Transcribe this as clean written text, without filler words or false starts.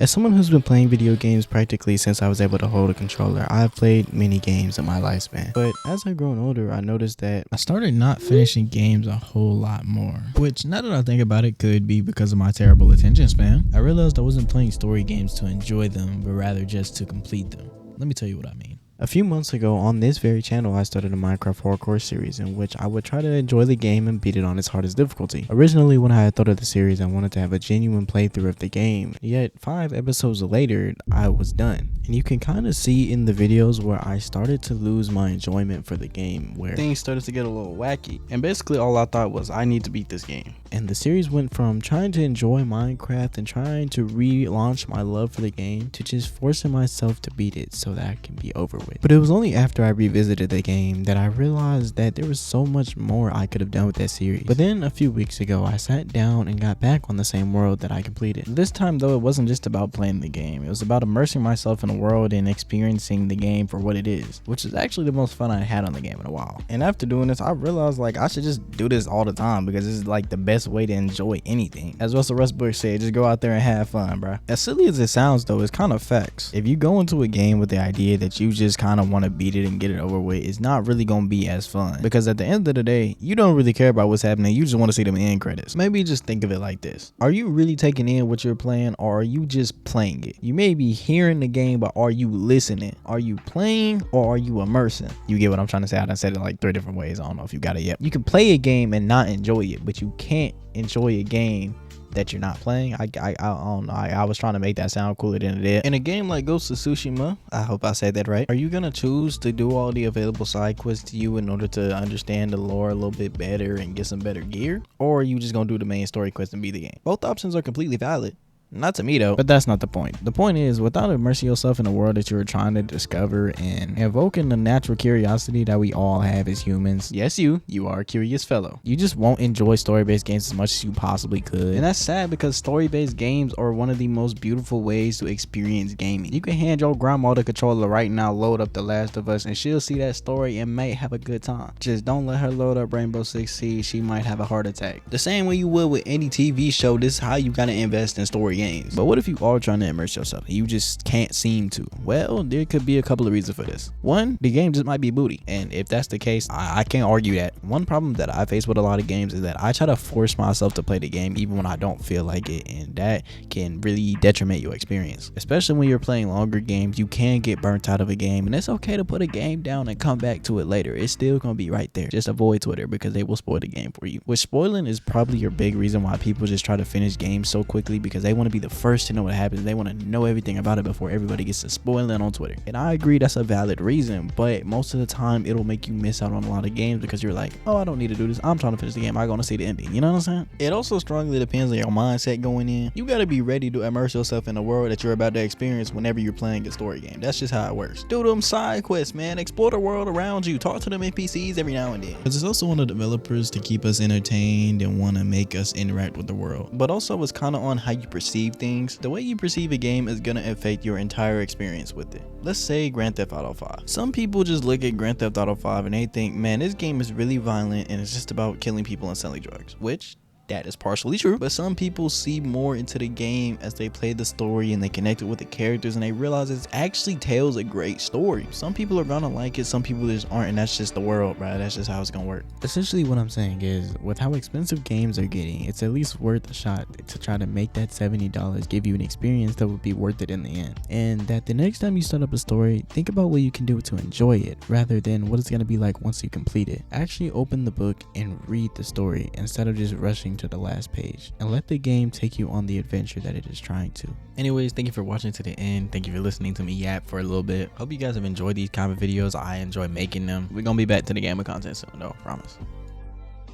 As someone who's been playing video games practically since I was able to hold a controller, I've played many games in my lifespan. But as I've grown older, I noticed that I started not finishing games a whole lot more, which now that I think about it could be because of my terrible attention span. I realized I wasn't playing story games to enjoy them, but rather just to complete them. Let me tell you what I mean. a few months ago on this very channel, I started a Minecraft Hardcore series in which I would try to enjoy the game and beat it on its hardest difficulty. Originally, when I had thought of the series, I wanted to have a genuine playthrough of the game, yet 5 episodes later, I was done. And you can kind of see in the videos where I started to lose my enjoyment for the game, where things started to get a little wacky, and basically all I thought was I need to beat this game. And the series went from trying to enjoy Minecraft and trying to relaunch my love for the game to just forcing myself to beat it so that I can be over with. But it was only after I revisited the game that I realized that there was so much more I could have done with that series. But then a few weeks ago, I sat down and got back on the same world that I completed. This time though, it wasn't just about playing the game. It was about immersing myself in the world and experiencing the game for what it is, which is actually the most fun I had on the game in a while. And after doing this, I realized like I should just do this all the time because this is like the best way to enjoy anything. As Russell Westbrook said, just go out there and have fun, bro. As silly as it sounds though, it's kind of facts. If you go into a game with the idea that you just kind of want to beat it and get it over with, it's not really gonna be as fun, because at the end of the day, you don't really care about what's happening. You just want to see them end credits. Maybe just think of it like this: are you really taking in what you're playing, or are you just playing it? You may be hearing the game, but are you listening? Are you playing, or are you immersing? You get what I'm trying to say? I done said it like 3 different ways. I don't know if you got it yet. You can play a game and not enjoy it, but you can't enjoy a game that you're not playing. I don't know. I was trying to make that sound cooler than it is. In a game like Ghost of Tsushima, I hope I said that right, are you gonna choose to do all the available side quests to you in order to understand the lore a little bit better and get some better gear? Or are you just gonna do the main story quest and beat the game? Both options are completely valid. Not to me though, but that's not the point. The point is, without immersing yourself in a world that you're trying to discover and evoking the natural curiosity that we all have as humans, yes, you are a curious fellow, you just won't enjoy story-based games as much as you possibly could. And that's sad, because story-based games are one of the most beautiful ways to experience gaming. You can hand your grandma the controller right now, load up The Last of Us, and she'll see that story and may have a good time. Just don't let her load up Rainbow Six Siege. She might have a heart attack. The same way you would with any TV show, this is how you gotta invest in story games. But what if you are trying to immerse yourself and you just can't seem to? Well, there could be a couple of reasons for this. One, the game just might be booty, and if that's the case, I can't argue that. One problem that I face with a lot of games is that I try to force myself to play the game even when I don't feel like it, and that can really detriment your experience. Especially when you're playing longer games, you can get burnt out of a game, and it's okay to put a game down and come back to it later. It's still gonna be right there. Just avoid Twitter, because they will spoil the game for you. Which spoiling is probably your big reason why people just try to finish games so quickly, because they want to be the first to know what happens. They want to know everything about it before everybody gets to spoil it on Twitter. And I agree, that's a valid reason, but most of the time it'll make you miss out on a lot of games because you're like, oh, I don't need to do this. I'm trying to finish the game. I want to see the ending. You know what I'm saying? It also strongly depends on your mindset going in. You got to be ready to immerse yourself in the world that you're about to experience whenever you're playing a story game. That's just how it works. Do them side quests, man. Explore the world around you. Talk to them NPCs every now and then. Because it's also one of the developers to keep us entertained and want to make us interact with the world. But also it's kind of on how you perceive things. The way you perceive a game is gonna affect your entire experience with it. Let's say Grand Theft Auto 5. Some people just look at Grand Theft Auto 5 and they think, man, this game is really violent and it's just about killing people and selling drugs, which that is partially true, but some people see more into the game as they play the story and they connect it with the characters and they realize it actually tells a great story. Some people are gonna like it, some people just aren't, and that's just the world, bro. That's just how it's gonna work. Essentially what I'm saying is, with how expensive games are getting, it's at least worth a shot to try to make that $70 give you an experience that would be worth it in the end. And that the next time you start up a story, think about what you can do to enjoy it rather than what it's gonna be like once you complete it. Actually open the book and read the story instead of just rushing to the last page, and let the game take you on the adventure that it is trying to. Anyways, thank you for watching to the end. Thank you for listening to me yap for a little bit. Hope you guys have enjoyed these kind of videos. I enjoy making them. We're gonna be back to the game of content soon though, promise.